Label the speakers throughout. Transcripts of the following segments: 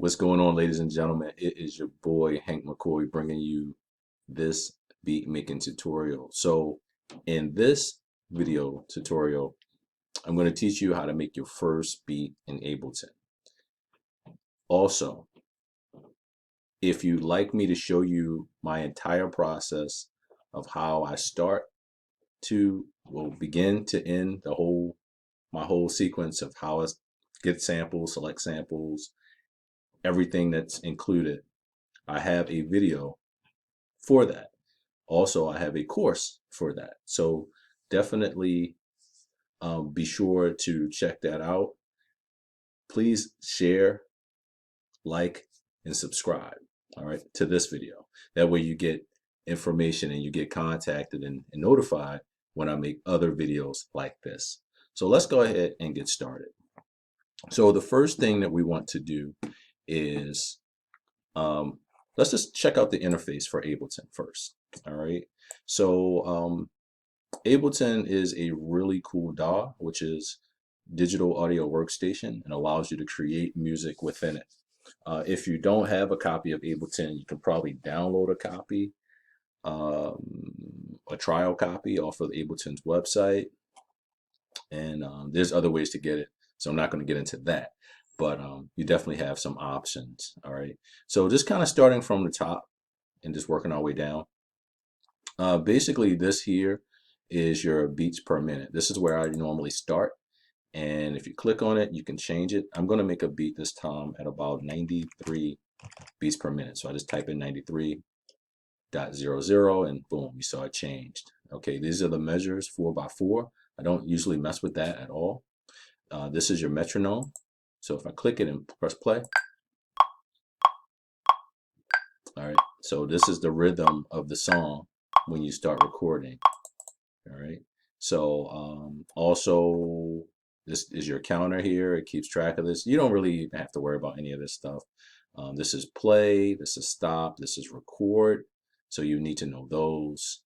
Speaker 1: What's going on, ladies and gentlemen? It is your boy Hank McCoy bringing you this beat making tutorial. So in this video tutorial, I'm going to teach you how to make your first beat in Ableton. Also, if you'd like me to show you my entire process of how I start to, begin to end my whole sequence of how I get samples, select samples, everything that's included, I have a video for that. Also, I have a course for that. So definitely be sure to check that out. Please share, like, and subscribe, all right, to this video. That way you get information and you get contacted and notified when I make other videos like this. So let's go ahead and get started. So the first thing that we want to do is let's just check out the interface for Ableton first. All right. So Ableton is a really cool DAW, which is digital audio workstation, and allows you to create music within it. If you don't have a copy of Ableton, you can probably download a copy, a trial copy off of Ableton's website. And there's other ways to get it. So I'm not going to get into that. But you definitely have some options. All right. So just kind of starting from the top and just working our way down. Basically, this here is your beats per minute. This is where I normally start. And if you click on it, you can change it. I'm going to make a beat this time at about 93 beats per minute. So I just type in 93.00 and boom, you saw it changed. Okay, these are the measures 4x4. I don't usually mess with that at all. This is your metronome. So if I click it and press play, all right, so this is the rhythm of the song when you start recording. All right, so also this is your counter here. It keeps track of this. You don't really have to worry about any of this stuff. This is play, this is stop, this is record. So you need to know those.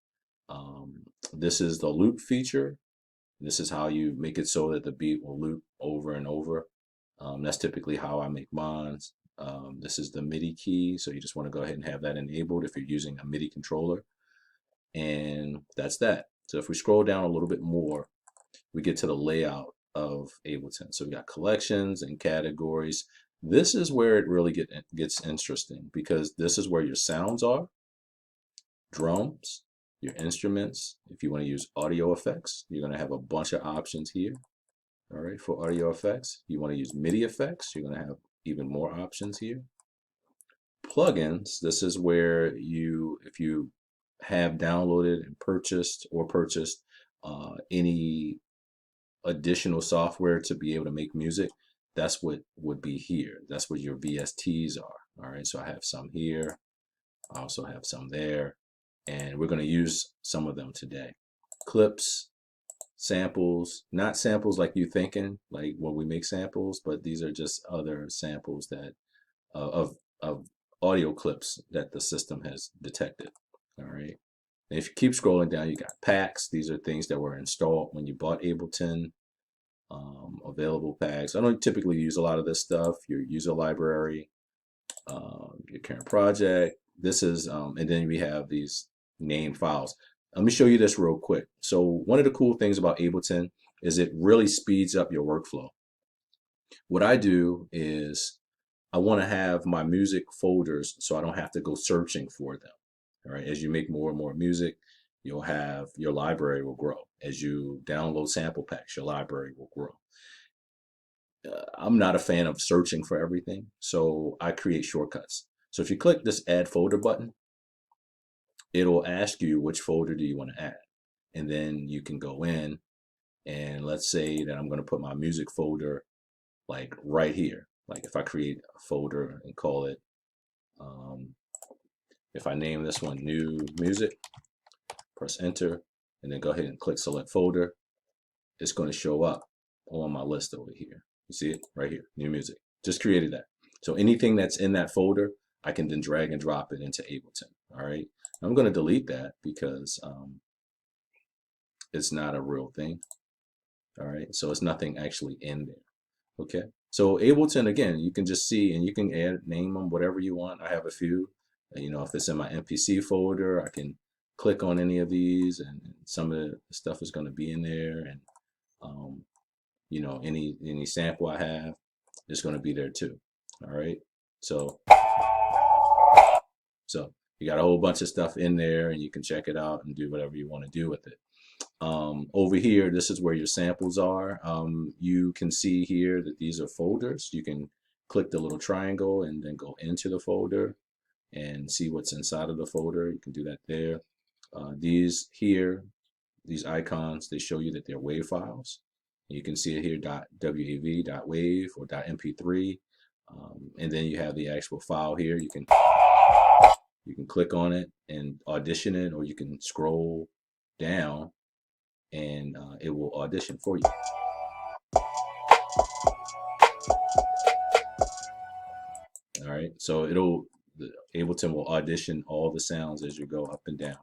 Speaker 1: This is the loop feature. This is how you make it so that the beat will loop over and over. That's typically how I make mine. This is the MIDI key, so you just want to go ahead and have that enabled if you're using a MIDI controller. And that's that. So if we scroll down a little bit more, we get to the layout of Ableton. So we got collections and categories. This is where it really gets interesting, because this is where your sounds are, drums, your instruments. If you want to use audio effects, you're going to have a bunch of options here. All right, for audio effects. You want to use MIDI effects, you're going to have even more options here. Plugins, this is where if you have downloaded and purchased any additional software to be able to make music, that's what would be here. That's what your VSTs are. All right, so I have some here. I also have some there. And we're going to use some of them today. Clips, samples, not samples like you thinking, like when we make samples, but these are just other samples that of audio clips that the system has detected. All right. And if you keep scrolling down, you got packs. These are things that were installed when you bought Ableton. Available packs. I don't typically use a lot of this stuff. Your user library, your current project. This is, and then we have these named files. Let me show you this real quick. So one of the cool things about Ableton is it really speeds up your workflow. What I do is I want to have my music folders so I don't have to go searching for them. All right. As you make more and more music, you'll have your library will grow. As you download sample packs, your library will grow. I'm not a fan of searching for everything, so I create shortcuts. So if you click this add folder button, it'll ask you which folder do you want to add. And then you can go in and let's say that I'm going to put my music folder like right here. Like if I create a folder and call it, if I name this one new music, press enter, and then go ahead and click select folder, it's going to show up on my list over here. You see it right here, new music. Just created that. So anything that's in that folder, I can then drag and drop it into Ableton. All right. I'm going to delete that because it's not a real thing. All right. So it's nothing actually in there. Okay. So Ableton, again, you can just see, and you can name them whatever you want. I have a few. You know, if it's in my MPC folder, I can click on any of these, and some of the stuff is going to be in there. And you know, any sample I have is going to be there too. All right. So you got a whole bunch of stuff in there, and you can check it out and do whatever you want to do with it. Over here, this is where your samples are. You can see here that these are folders. You can click the little triangle and then go into the folder and see what's inside of the folder. You can do that there. These here, these icons, they show you that they're WAV files. You can see it here, .wav, .wave, or .mp3. And then you have the actual file here. You can click on it and audition it, or you can scroll down and it will audition for you. All right, so Ableton will audition all the sounds as you go up and down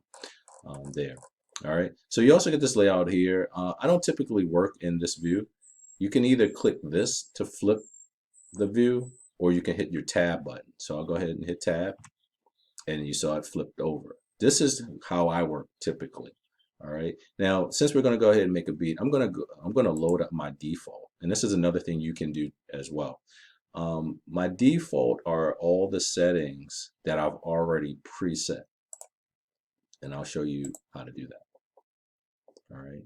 Speaker 1: there. All right, so you also get this layout here. I don't typically work in this view. You can either click this to flip the view, or you can hit your tab button. So I'll go ahead and hit tab, and you saw it flipped over. This is how I work typically. All right. Now, since we're going to go ahead and make a beat, I'm going to load up my default, and this is another thing you can do as well. My default are all the settings that I've already preset, and I'll show you how to do that. All right.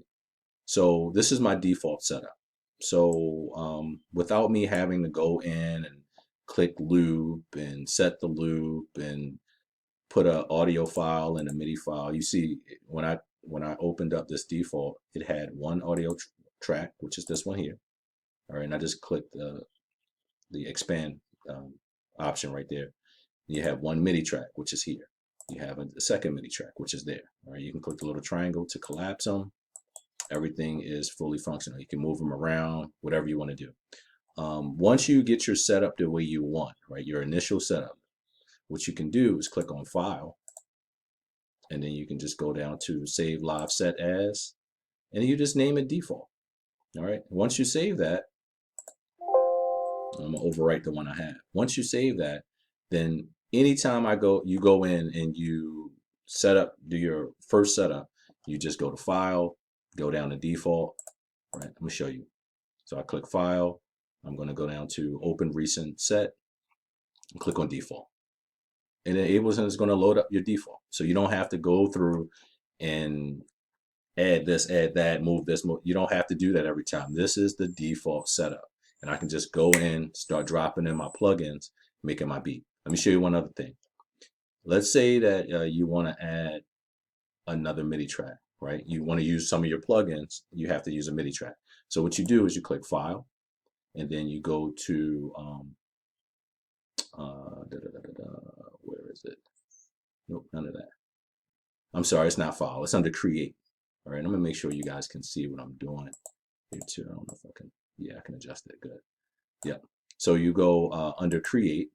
Speaker 1: So this is my default setup. So without me having to go in and click loop and set the loop and put an audio file and a MIDI file, you see when I opened up this default, it had one audio track, which is this one here. All right, and I just clicked the expand option right there. You have one MIDI track, which is here. You have a second MIDI track, which is there. All right, you can click the little triangle to collapse them. Everything is fully functional. You can move them around, whatever you want to do. Once you get your setup the way you want, right, your initial setup, what you can do is click on File, and then you can just go down to Save Live Set As, and you just name it Default. All right. Once you save that, I'm gonna overwrite the one I have. Once you save that, then anytime you go in and you do your first setup, you just go to File, go down to Default. All right. Let me show you. So I click File. I'm going to go down to Open Recent Set and click on Default. And then Ableton is going to load up your default. So you don't have to go through and add this, add that, move this. You don't have to do that every time. This is the default setup. And I can just go in, start dropping in my plugins, making my beat. Let me show you one other thing. Let's say that you want to add another MIDI track, right? You want to use some of your plugins, you have to use a MIDI track. So what you do is you click File, and then you go to, where is it? Nope, none of that. I'm sorry, it's not File, it's under Create. All right, I'm gonna make sure you guys can see what I'm doing here too. I don't know if I can, yeah, I can adjust it, good. Yeah, so you go under Create,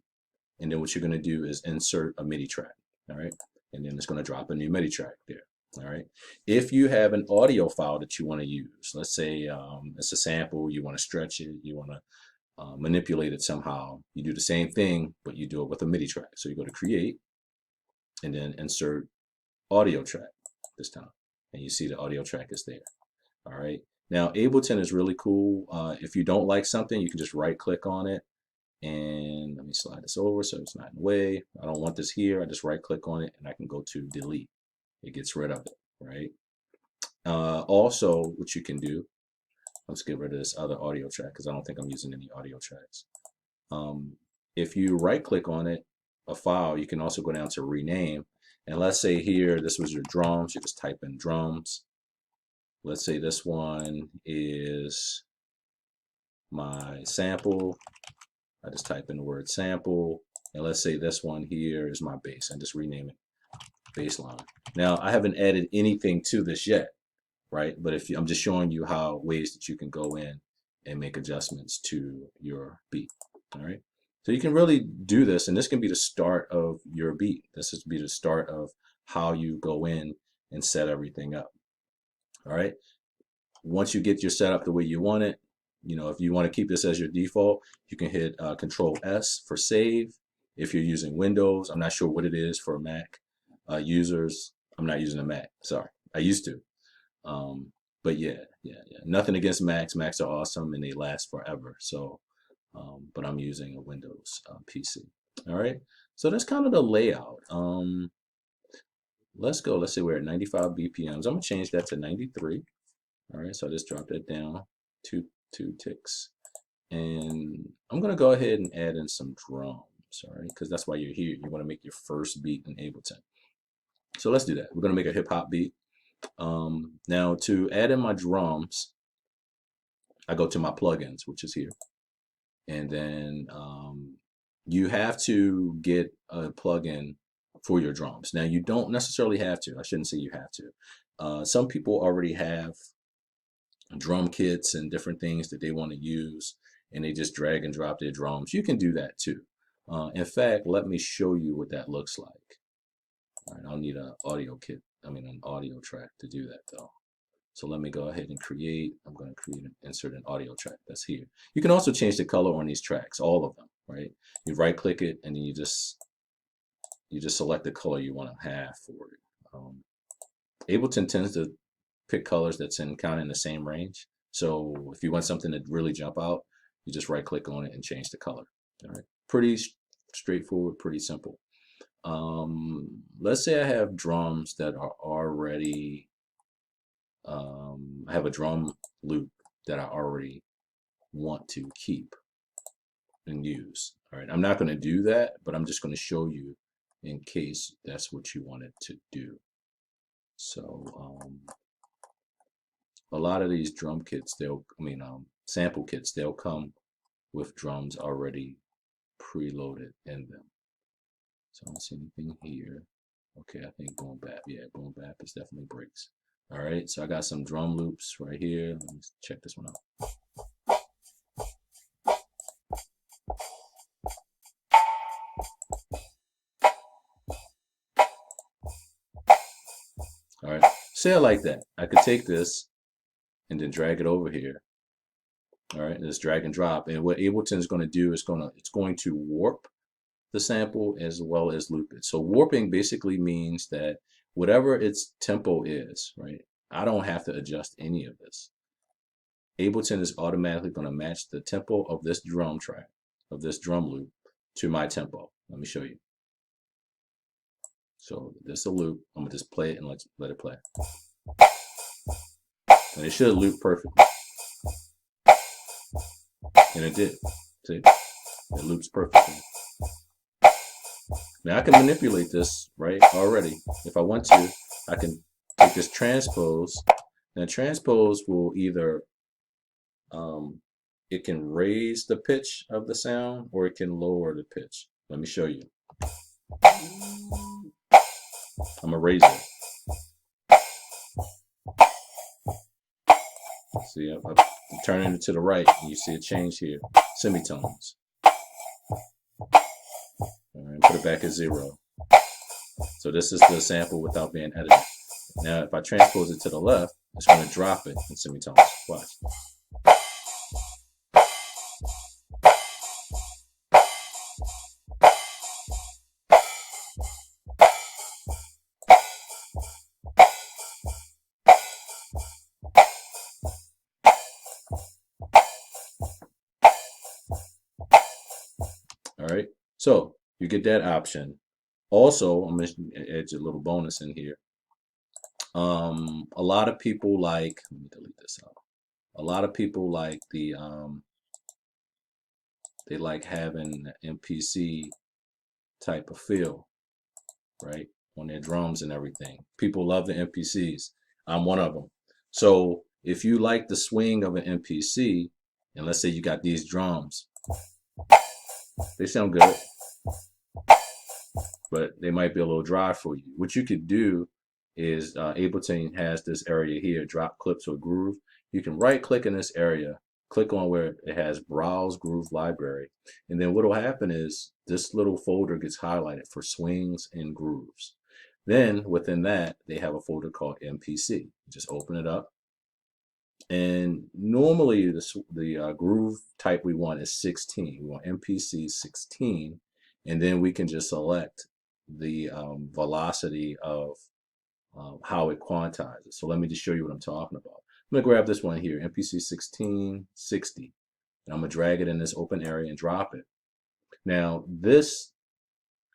Speaker 1: and then what you're gonna do is insert a MIDI track, all right? And then it's gonna drop a new MIDI track there. All right. If you have an audio file that you want to use, let's say it's a sample, you want to stretch it, you want to manipulate it somehow, you do the same thing, but you do it with a MIDI track. So you go to Create, and then insert audio track this time, and you see the audio track is there. All right. Now Ableton is really cool. If you don't like something, you can just right click on it, and let me slide this over so it's not in the way. I don't want this here. I just right click on it, and I can go to delete. It gets rid of it, right? Also, what you can do, let's get rid of this other audio track because I don't think I'm using any audio tracks. If you right click on it, a file, you can also go down to rename. And let's say here, this was your drums, you just type in drums. Let's say this one is my sample. I just type in the word sample. And let's say this one here is my bass, and just rename it baseline. Now I haven't added anything to this yet, right? But I'm just showing you how ways that you can go in and make adjustments to your beat. All right. So you can really do this, and this can be the start of your beat. This is be the start of how you go in and set everything up. All right. Once you get your setup the way you want it, you know, if you want to keep this as your default, you can hit Control S for save. If you're using Windows, I'm not sure what it is for Mac users. I'm not using a Mac. Sorry, I used to. But yeah, nothing against Macs. Macs are awesome and they last forever. So, but I'm using a Windows PC. All right. So that's kind of the layout. Let's go. Let's say we're at 95 BPMs. I'm gonna change that to 93. All right. So I just dropped that down two ticks, and I'm gonna go ahead and add in some drums. All right, because that's why you're here. You want to make your first beat in Ableton. So let's do that. We're gonna make a hip hop beat. Now to add in my drums, I go to my plugins, which is here, and then you have to get a plugin for your drums. Now you don't necessarily have to. I shouldn't say you have to. Some people already have drum kits and different things that they want to use, and they just drag and drop their drums. You can do that too. In fact, let me show you what that looks like. All right, I'll need an audio kit. I mean, an audio track to do that though. So let me go ahead and create. I'm going to create and insert an audio track that's here. You can also change the color on these tracks, all of them, right? You right click it and then you just select the color you want to have for it. Ableton tends to pick colors that's kind of in the same range. So if you want something to really jump out, you just right click on it and change the color. All right, pretty straightforward, pretty simple. Let's say I have drums that are already, I have a drum loop that I already want to keep and use. All right, I'm not going to do that, but I'm just going to show you in case that's what you wanted to do. So a lot of these drum kits, sample kits, they'll come with drums already preloaded in them. So I don't see anything here. Okay, I think boom bap. Yeah, boom bap is definitely breaks. All right, so I got some drum loops right here. Let me check this one out. All right, say I like that. I could take this and then drag it over here. All right, just drag and drop. And what Ableton is going to do is it's going to warp the sample as well as loop it. So warping basically means that whatever its tempo is, right? I don't have to adjust any of this. Ableton is automatically going to match the tempo of this drum track, of this drum loop, to my tempo. Let me show you. So this is a loop. I'm gonna just play it and let it play. And it should loop perfectly. And it did. See? It loops perfectly. Now I can manipulate this, right, already. If I want to, I can take this transpose. Now transpose will either, it can raise the pitch of the sound or it can lower the pitch. Let me show you. I'm gonna raise it. See, I'm turning it to the right, and you see a change here. Semitones. All right, put it back at 0. So this is the sample without being edited. Now, if I transpose it to the left, it's going to drop it in semitones. Watch. All right, so you get that option. Also, I'm going to add a little bonus in here. A lot of people like, let me delete this out. A lot of people like the, they like having the MPC type of feel, right, on their drums and everything. People love the MPCs. I'm one of them. So if you like the swing of an MPC, and let's say you got these drums, they sound good, but they might be a little dry for you. What you could do is Ableton has this area here, drop clips or groove. You can right click in this area, click on where it has browse groove library, and then what will happen is this little folder gets highlighted for swings and grooves. Then within that, they have a folder called MPC. Just open it up, And normally the groove type we want is 16. We want MPC 16, and then we can just select the velocity of how it quantizes. So let me just show you what I'm talking about. I'm gonna grab this one here, MPC 1660, and I'm gonna drag it in this open area and drop it. Now this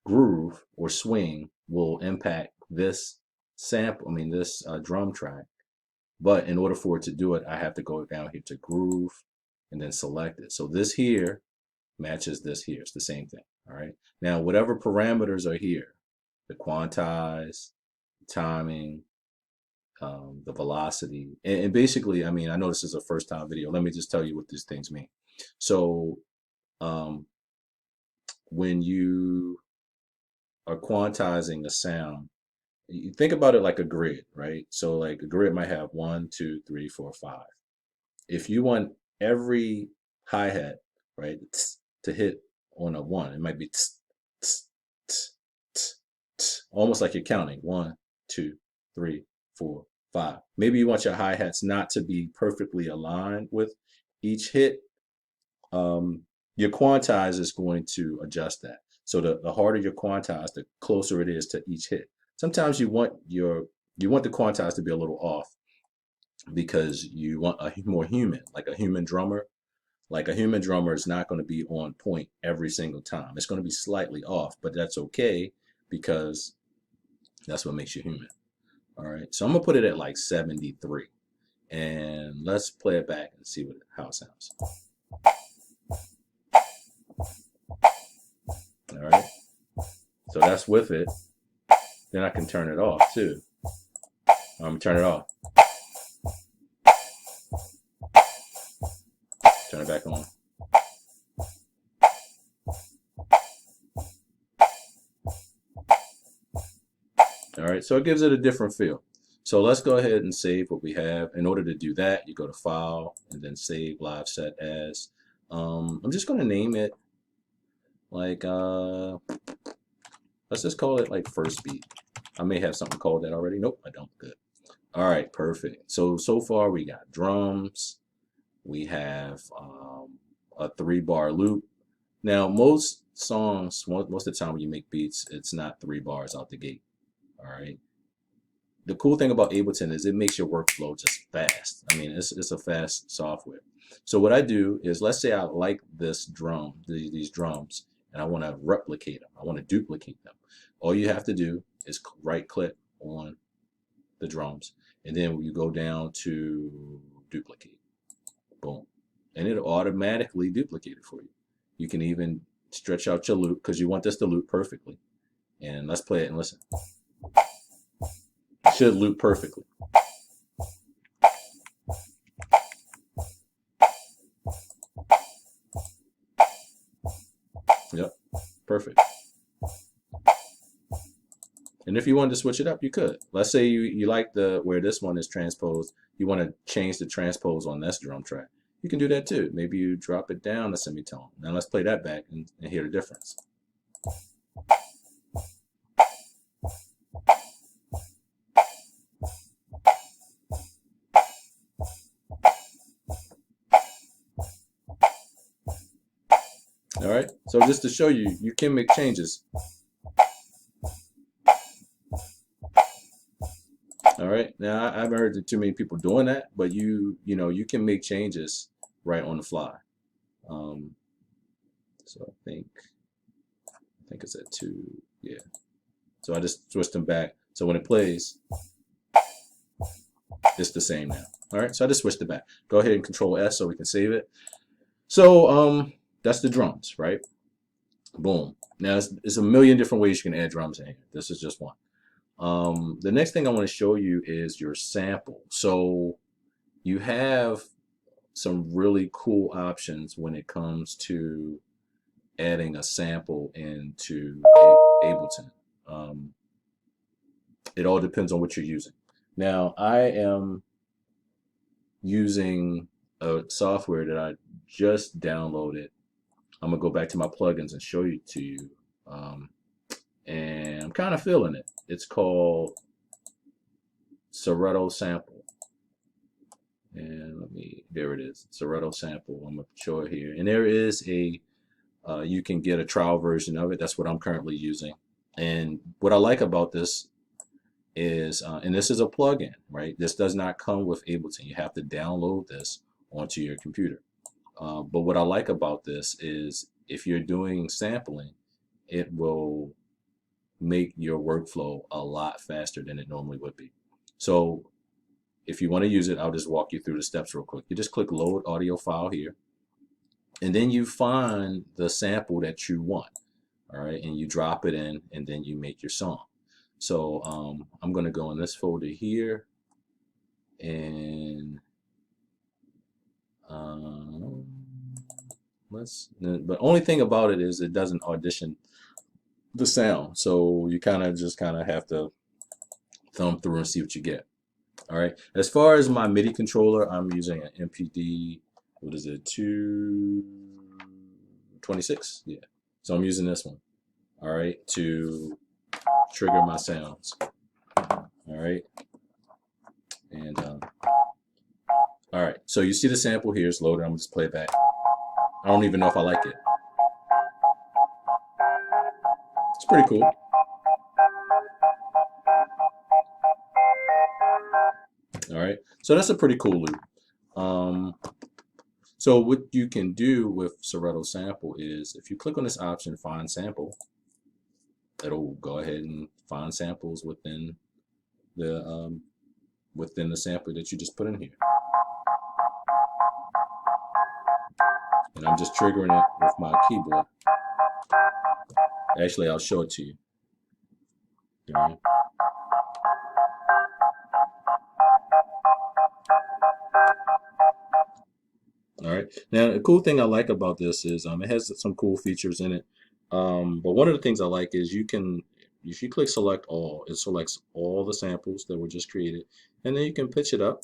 Speaker 1: groove or swing will impact this sample, this drum track. But in order for it to do it, I have to go down here to groove and then select it. So this here matches this here. It's the same thing. All right. Now, whatever parameters are here, the quantize, timing, the velocity, and basically, I know this is a first time video. Let me just tell you what these things mean. So when you are quantizing a sound, you think about it like a grid, right? So like a grid might have 1, 2, 3, 4, 5. If you want every hi-hat, right, to hit on a 1, it might be almost like you're counting 1, 2, 3, 4, 5. Maybe you want your hi-hats not to be perfectly aligned with each hit. Your quantize is going to adjust that. So the harder your quantize, the closer it is to each hit. Sometimes you want the quantize to be a little off because you want a more human, like a human drummer. Like a human drummer is not going to be on point every single time. It's going to be slightly off, but that's okay because that's what makes you human. All right, so I'm gonna put it at like 73, and let's play it back and see how it sounds. All right, so that's with it. Then I can turn it off too. I'm gonna turn it off. Turn it back on. All right, so it gives it a different feel. So let's go ahead and save what we have. In order to do that, you go to File and then Save Live Set As. I'm just gonna name it like let's just call it like First Beat. I may have something called that already. Nope, I don't. Good. All right, perfect. So far we got drums. We have a 3-bar loop. Now most songs, most of the time when you make beats, it's not 3 bars out the gate. All right. The cool thing about Ableton is it makes your workflow just fast. It's a fast software. So what I do is, let's say I like this drum, these drums, and I want to replicate them. I want to duplicate them. All you have to do is right click on the drums, and then you go down to duplicate. Boom. And it'll automatically duplicate it for you. You can even stretch out your loop because you want this to loop perfectly. And let's play it and listen. It should loop perfectly. Yep, perfect. And if you wanted to switch it up, you could. Let's say you like where this one is transposed. You want to change the transpose on this drum track. You can do that too. Maybe you drop it down a semitone. Now let's play that back and hear the difference. All right, so just to show you, you can make changes. All right, now I haven't heard too many people doing that, but you can make changes right on the fly. So I think it's at 2, yeah. So I just switched them back. So when it plays, it's the same now. All right, so I just switched it back. Go ahead and Control S so we can save it. So that's the drums, right? Boom. Now there's a million different ways you can add drums in here. This is just one. The next thing I want to show you is your sample. So you have some really cool options when it comes to adding a sample into Ableton. It all depends on what you're using. Now I am using a software that I just downloaded. I'm gonna go back to my plugins and show it to you. And I'm kind of feeling it. It's called Serato Sample. And there it is, Serato sample. I'm gonna show it here. And there is a, you can get a trial version of it. That's what I'm currently using. And what I like about this is, and this is a plugin, right? This does not come with Ableton. You have to download this onto your computer. But what I like about this is if you're doing sampling, it will make your workflow a lot faster than it normally would be. So if you want to use it, I'll just walk you through the steps real quick. You just click load audio file here, and then you find the sample that you want. All right, and you drop it in, and then you make your song. So I'm going to go in this folder here, and but only thing about it is it doesn't audition the sound, so you kind of have to thumb through and see what you get. All right, as far as my MIDI controller, I'm using an MPD, what is it, 226? Yeah, so I'm using this one, all right, to trigger my sounds. All right, and all right, so you see the sample here is loaded. I'm just play it back. I don't even know if I like it. It's pretty cool. All right, so that's a pretty cool loop. So what you can do with Serato sample is, if you click on this option, find sample, it'll go ahead and find samples within the sample that you just put in here. And I'm just triggering it with my keyboard. Actually, I'll show it to you. All right. All right. Now, the cool thing I like about this is it has some cool features in it. But one of the things I like is you can, if you click select all, it selects all the samples that were just created, and then you can pitch it up.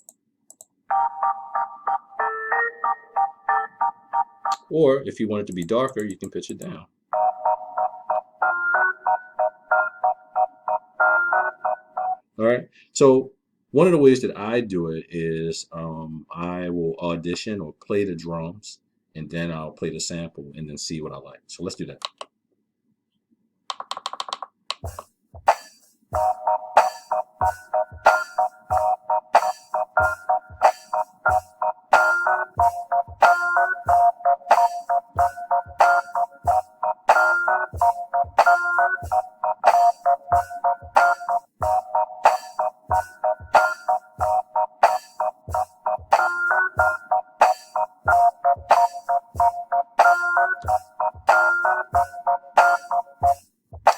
Speaker 1: Or if you want it to be darker, you can pitch it down. All right. So one of the ways that I do it is I will audition or play the drums, and then I'll play the sample and then see what I like. So let's do that.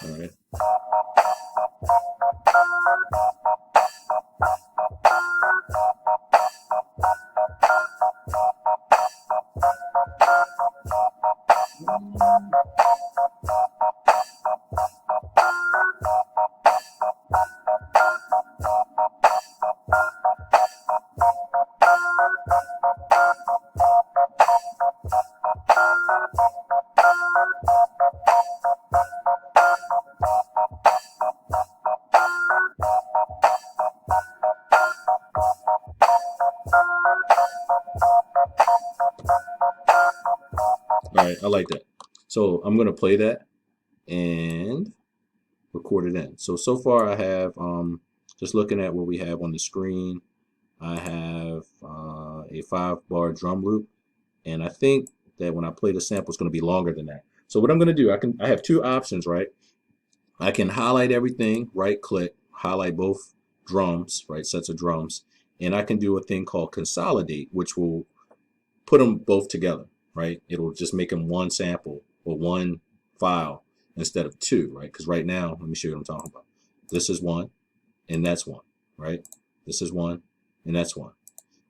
Speaker 1: All right. All right, I like that. So I'm going to play that and record it in. So far I have, just looking at what we have on the screen, I have a 5-bar drum loop, and I think that when I play the sample, it's going to be longer than that. So what I'm going to do, I have two options, right? I can highlight everything, right click, highlight both drums, right, sets of drums, and I can do a thing called consolidate, which will put them both together, right? It'll just make them one sample or one file instead of two, right? Because right now, let me show you what I'm talking about. This is one, and that's one, right? This is one, and that's one.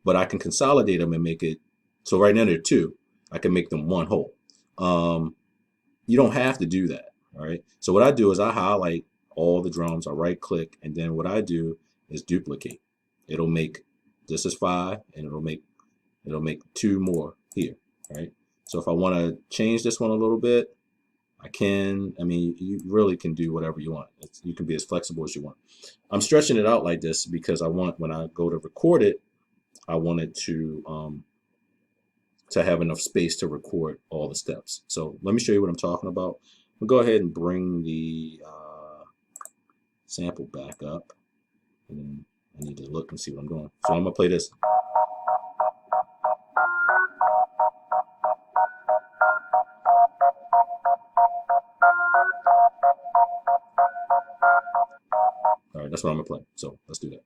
Speaker 1: But I can consolidate them and make it, so right now they're two. I can make them one whole. You don't have to do that, all right? So what I do is I highlight all the drums, I right click, and then what I do is duplicate. It'll make, this is 5, and it'll make 2 more here, right? So if I want to change this one a little bit, I can. I mean, you really can do whatever you want. You can be as flexible as you want. I'm stretching it out like this because I want, when I go to record it, I wanted to have enough space to record all the steps. So let me show you what I'm talking about. We'll go ahead and bring the sample back up, and then I need to look and see what I'm doing. So I'm gonna play this. All right, that's what I'm gonna play. So let's do that.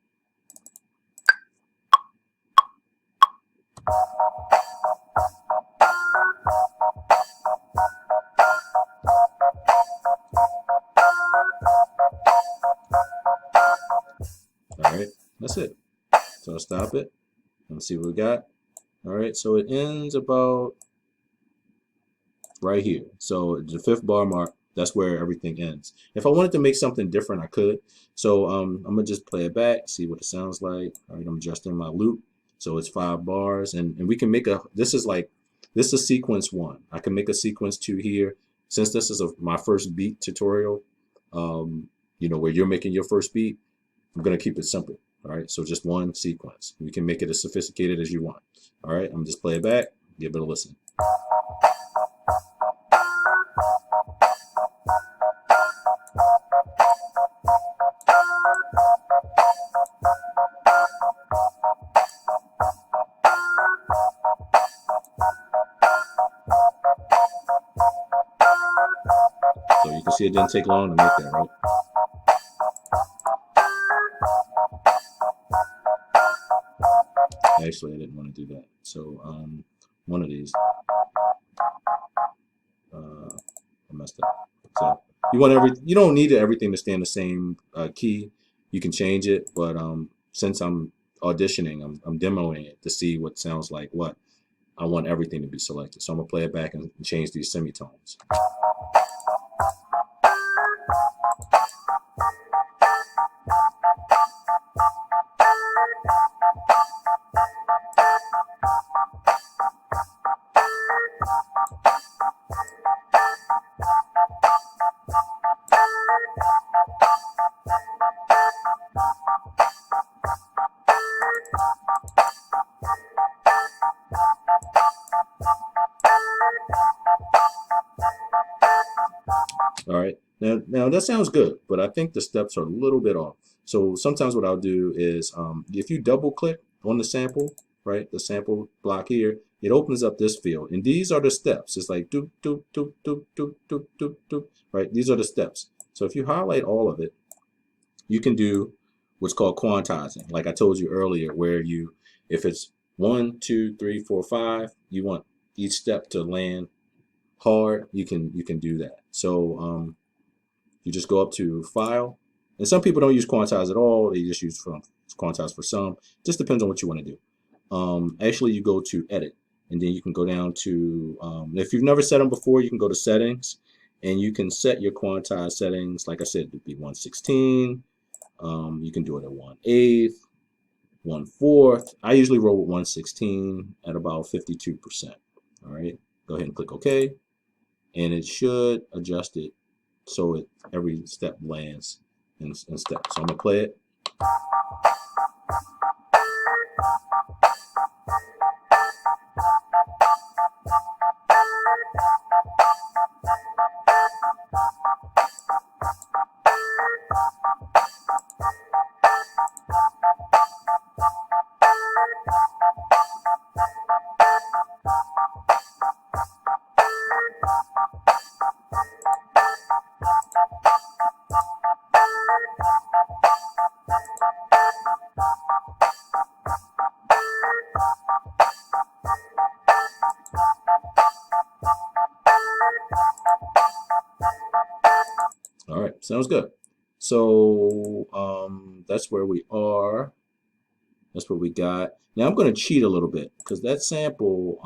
Speaker 1: All right, that's it. So I'll stop it and see what we got. All right, so it ends about right here. So the 5th bar mark, that's where everything ends. If I wanted to make something different, I could. So I'm gonna just play it back, see what it sounds like. All right, I'm adjusting my loop. So it's 5 bars, and we can make this is sequence 1. I can make a sequence 2 here. Since this is my first beat tutorial, where you're making your first beat, I'm gonna keep it simple. All right, so just 1 sequence. You can make it as sophisticated as you want. All right, I'm just play it back, give it a listen. So you can see it didn't take long to make that, right? Actually, I didn't want to do that. So one of these, I messed up. So you don't need everything to stay in the same key. You can change it, but since I'm auditioning, I'm demoing it to see what sounds like what. I want everything to be selected. So I'm gonna play it back and change these semitones. All right, now that sounds good, but I think the steps are a little bit off. So sometimes what I'll do is if you double click on the sample, right, the sample block here, it opens up this field, and these are the steps. It's like doop doop doop doop doop doop doop doop, right? These are the steps. So if you highlight all of it, you can do what's called quantizing, like I told you earlier, where if it's 1, 2, 3, 4, 5, you want each step to land hard. You can do that. So you just go up to File, and some people don't use quantize at all. They just use quantize for some. Just depends on what you want to do. Actually, you go to Edit, and then you can go down to if you've never set them before, you can go to Settings, and you can set your quantize settings. Like I said, it'd be 1/16. You can do it at 1/8, 1/4. I usually roll with 1/16 at about 52%. All right, go ahead and click OK, and it should adjust it so every step lands in step. So I'm gonna play it. All right, sounds good. So that's where we are. That's what we got. Now I'm going to cheat a little bit because that sample,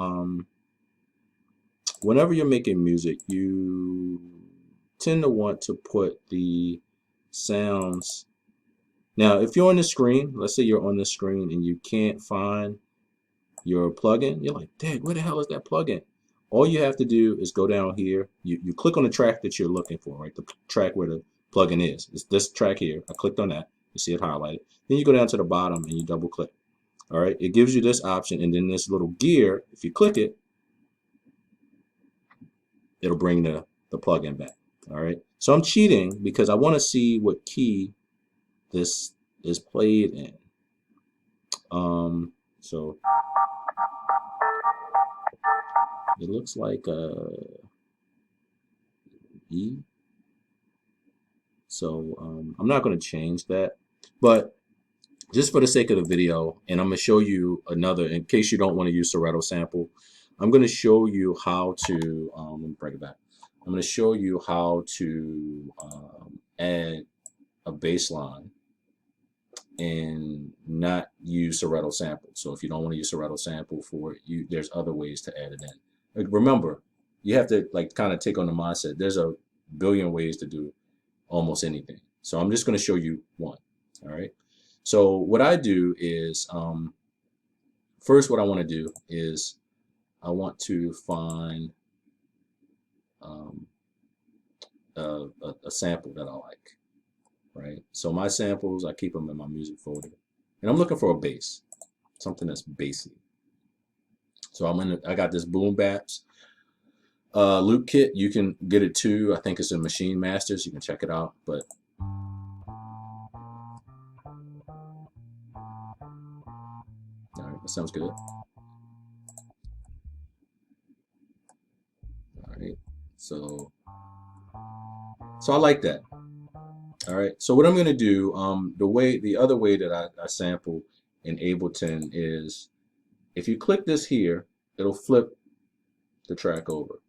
Speaker 1: whenever you're making music, you tend to want to put the sounds. Now, if you're on the screen, let's say you're on the screen and you can't find your plugin, you're like, dang, where the hell is that plugin? All you have to do is go down here. You click on the track that you're looking for, right? The track where the plugin is. It's this track here. I clicked on that. You see it highlighted. Then you go down to the bottom and you double click. All right, it gives you this option, and then this little gear, if you click it, it'll bring the plugin back. All right, so I'm cheating because I want to see what key this is played in. So it looks like E. So I'm not going to change that, but just for the sake of the video, and I'm going to show you another, in case you don't want to use Serato sample, I'm going to show you how to, let me bring it back. I'm going to show you how to add a bass line and not use Serato sample. So if you don't want to use Serato sample for it, there's other ways to add it in. Like, remember, you have to like kind of take on the mindset. There's a billion ways to do almost anything. So I'm just going to show you one. All right. So what I do is, first what I want to do is I want to find a sample that I like, right? So my samples, I keep them in my music folder, and I'm looking for a bass, something that's bassy. So I got this Boom Baps loop kit. You can get it too. I think it's in Machine Masters. You can check it out, but all right, that sounds good. All right, so I like that. All right, so what I'm going to do, the other way that I sample in Ableton is, if you click this here, it'll flip the track over.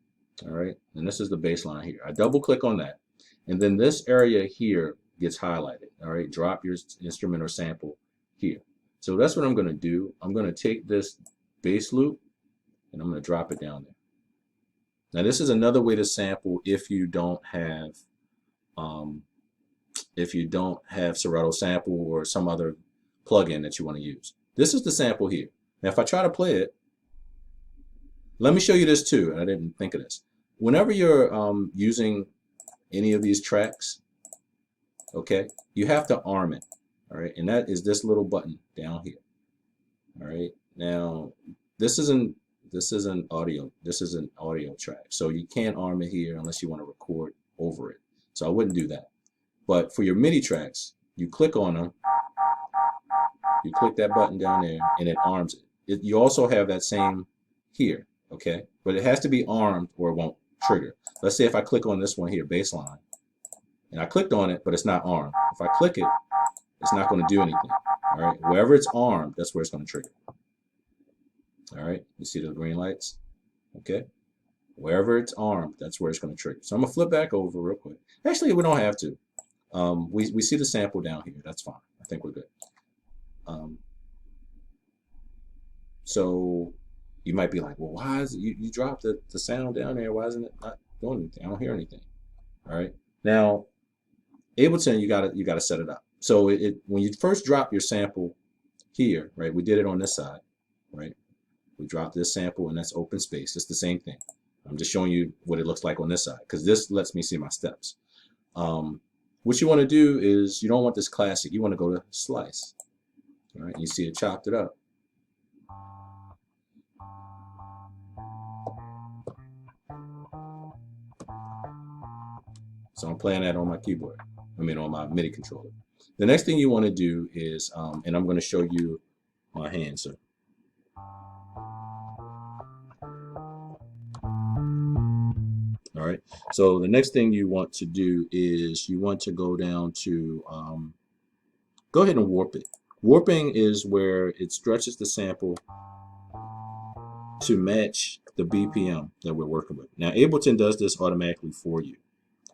Speaker 1: All right, and this is the bass line here. I double click on that, and then this area here gets highlighted. All right, drop your instrument or sample here. So that's what I'm going to do. I'm going to take this bass loop and I'm going to drop it down there. Now this is another way to sample if you don't have Serato sample or some other plugin that you want to use. This is the sample here. Now if I try to play it, let me show you this too, and I didn't think of this. Whenever you're using any of these tracks, okay, you have to arm it, all right, and that is this little button down here. All right, now this is an audio track, so you can't arm it here unless you want to record over it. So I wouldn't do that. But for your MIDI tracks, you click on them, you click that button down there, and it arms it. You also have that same here, okay, but it has to be armed or it won't trigger. Let's say if I click on this one here, baseline, and I clicked on it, but it's not armed. If I click it, it's not going to do anything. All right, wherever it's armed, that's where it's going to trigger. All right, you see the green lights? Okay, wherever it's armed, that's where it's going to trigger. So I'm going to flip back over real quick. Actually, we don't have to. We see the sample down here. That's fine. I think we're good. So you might be like, well, why is it, you dropped the sound down there? Why isn't it not doing anything? I don't hear anything. All right. Now, Ableton, you gotta set it up. So when you first drop your sample here, right? We did it on this side, right? We dropped this sample and that's open space. It's the same thing. I'm just showing you what it looks like on this side because this lets me see my steps. What you want to do is you don't want this classic. You want to go to slice. All right. You see it chopped it up. So I'm playing that on my keyboard. I mean, on my MIDI controller. The next thing you want to do is, and I'm going to show you my hand. So, all right. So the next thing you want to do is you want to go down to, go ahead and warp it. Warping is where it stretches the sample to match the BPM that we're working with. Now, Ableton does this automatically for you.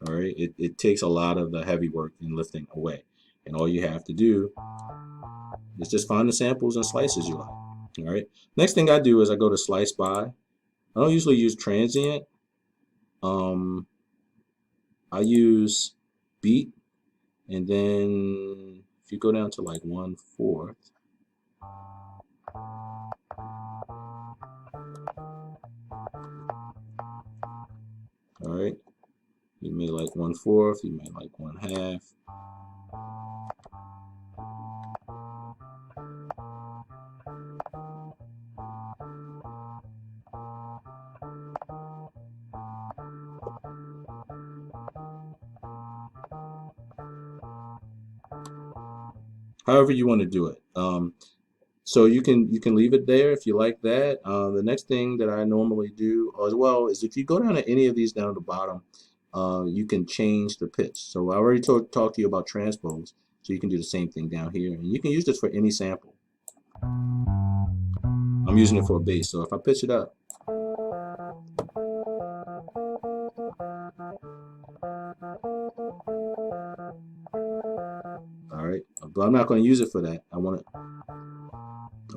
Speaker 1: All right, it takes a lot of the heavy work and lifting away, and all you have to do is just find the samples and slices you like. All right, next thing I do is I go to slice by. I don't usually use transient. I use beat, and then if you go down to like 1/4, all right. You may like 1/4, you may like 1/2. however you want to do it. So you can leave it there if you like that. The next thing that I normally do as well is if you go down to any of these down at the bottom, you can change the pitch. So I already talked to you about transpose, so you can do the same thing down here, and you can use this for any sample. I'm using it for a bass, so if I pitch it up, all right, but I'm not going to use it for that. I want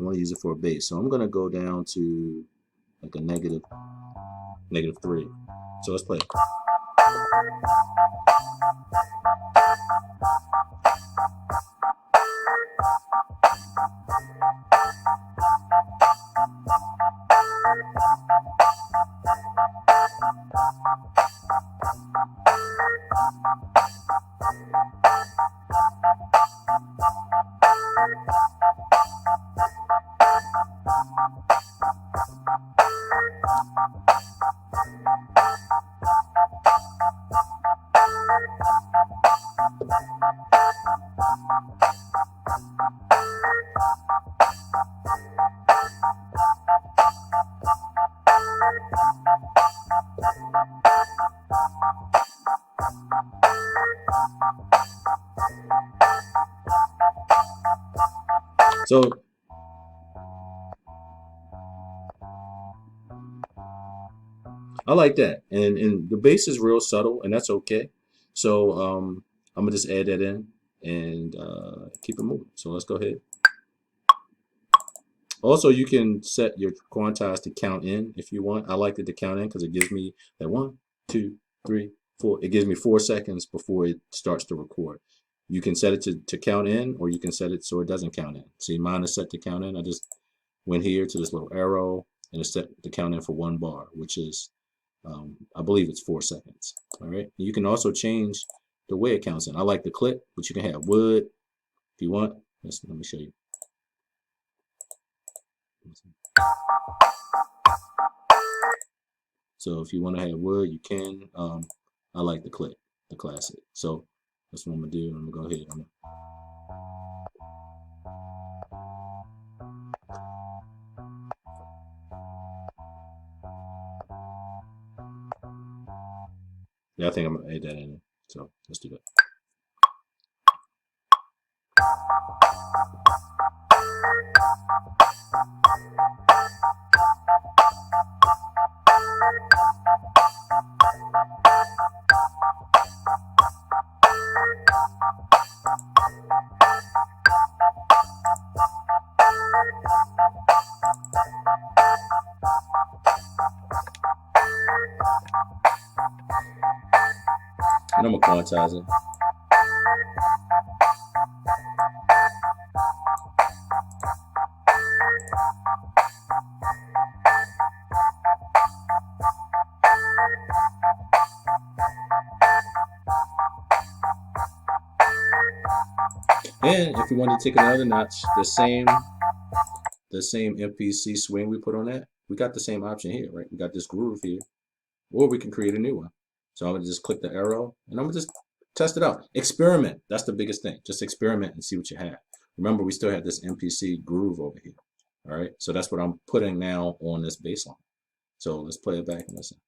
Speaker 1: to use it for a bass, so I'm going to go down to like a -3. So let's play. So I like that, and the bass is real subtle, and that's okay. So I'm gonna just add that in and keep it moving. So let's go ahead. Also, you can set your quantize to count in if you want. I like it to count in because it gives me that 1, 2, 3, 4. It gives me 4 seconds before it starts to record. You can set it to count in, or you can set it so it doesn't count in. See, mine is set to count in. I just went here to this little arrow and it's set to count in for 1 bar, which is, I believe it's 4 seconds. All right. You can also change the way it counts in. I like the click, but you can have wood if you want. Let me show you. So if you want to have wood, you can. I like the click, the classic. So that's what I'm gonna do. I'm gonna go ahead. Yeah, I think I'm gonna add that in. So let's do that. And I'm gonna quantize it. And if you want to take another notch, the same MPC swing we put on that, we got the same option here, right? We got this groove here, or we can create a new one. So I'm gonna just click the arrow and I'm gonna just test it out. Experiment. That's the biggest thing. Just experiment and see what you have. Remember, we still have this MPC groove over here. All right. So that's what I'm putting now on this bass line. So let's play it back and listen.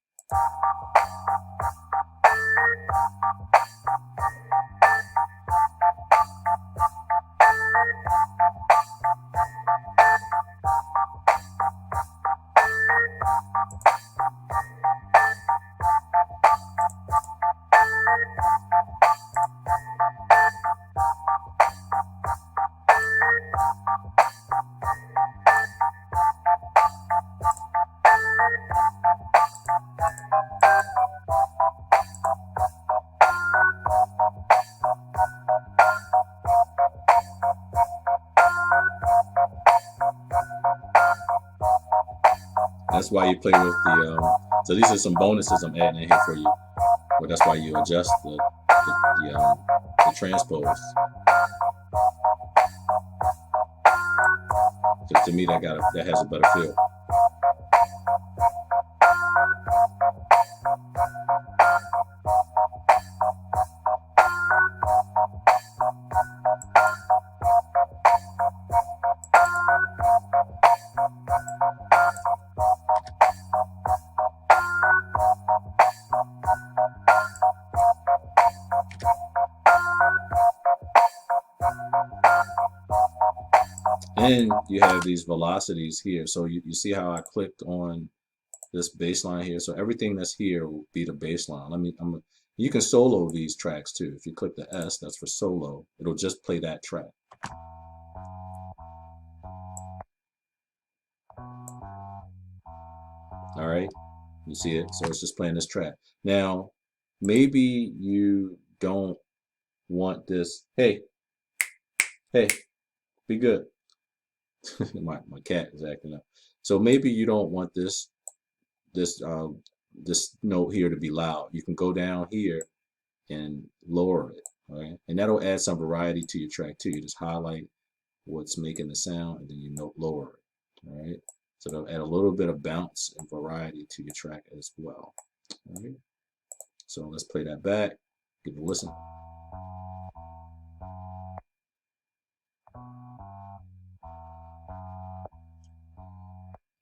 Speaker 1: That's why you play with the, so these are some bonuses I'm adding in here for you. But that's why you adjust the transpose. So to me, that has a better feel. And you have these velocities here. So you see how I clicked on this bass line here. So everything that's here will be the bass line. You can solo these tracks too. If you click the S, that's for solo. It'll just play that track. All right, you see it. So it's just playing this track. Now, maybe you don't want this. Hey, hey, be good. My cat is acting up. So maybe you don't want this this note here to be loud. You can go down here and lower it, right? And that'll add some variety to your track too. You just highlight what's making the sound and then you note lower it, all right? So that'll add a little bit of bounce and variety to your track as well, all right? So let's play that back, give it a listen.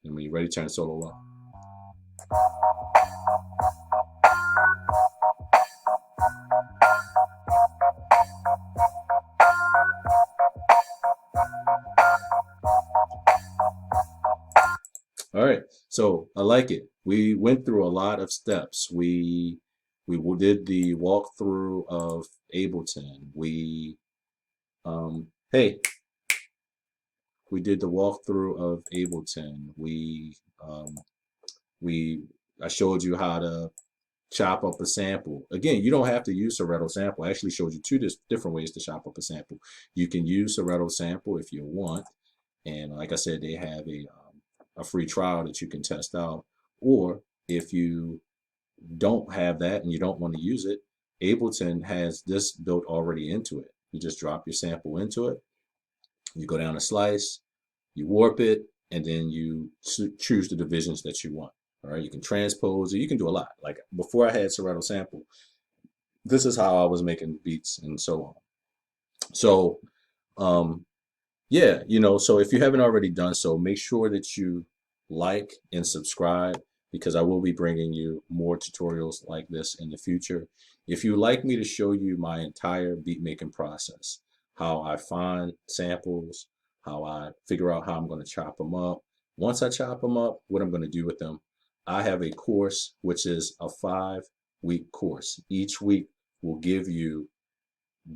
Speaker 1: And when you're ready, turn the solo up. All right, so I like it. We went through a lot of steps. We did the walkthrough of Ableton. Hey, we did the walkthrough of Ableton. I showed you how to chop up a sample. Again, you don't have to use Serato sample. I actually showed you two different ways to chop up a sample. You can use Serato sample if you want, and like I said, they have a free trial that you can test out. Or if you don't have that and you don't want to use it, Ableton has this built already into it. You just drop your sample into it. You go down a slice, you warp it, and then you choose the divisions that you want. All right, you can transpose or you can do a lot. Like before I had Serato sample, this is how I was making beats and so on. So um, yeah, so if you haven't already done so, make sure that you like and subscribe because I will be bringing you more tutorials like this in the future. If you like me to show you my entire beat making process, how I find samples, how I figure out how I'm going to chop them up. Once I chop them up, what I'm going to do with them, I have a course which is a 5-week course. Each week will give you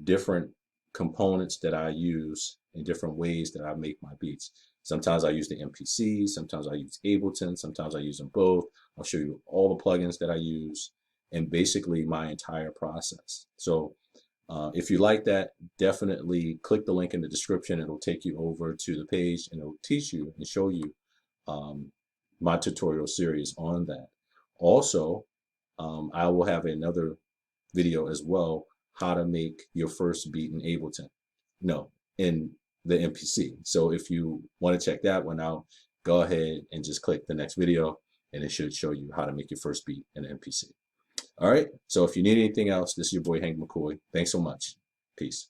Speaker 1: different components that I use in different ways that I make my beats. Sometimes I use the MPCs, sometimes I use Ableton, sometimes I use them both. I'll show you all the plugins that I use and basically my entire process. So if you like that, definitely click the link in the description. It'll take you over to the page and it'll teach you and show you my tutorial series on that. Also, I will have another video as well, how to make your first beat in Ableton. No, in the MPC. So if you want to check that one out, go ahead and just click the next video and it should show you how to make your first beat in the MPC. All right, so if you need anything else, this is your boy Hank McCoy. Thanks so much. Peace.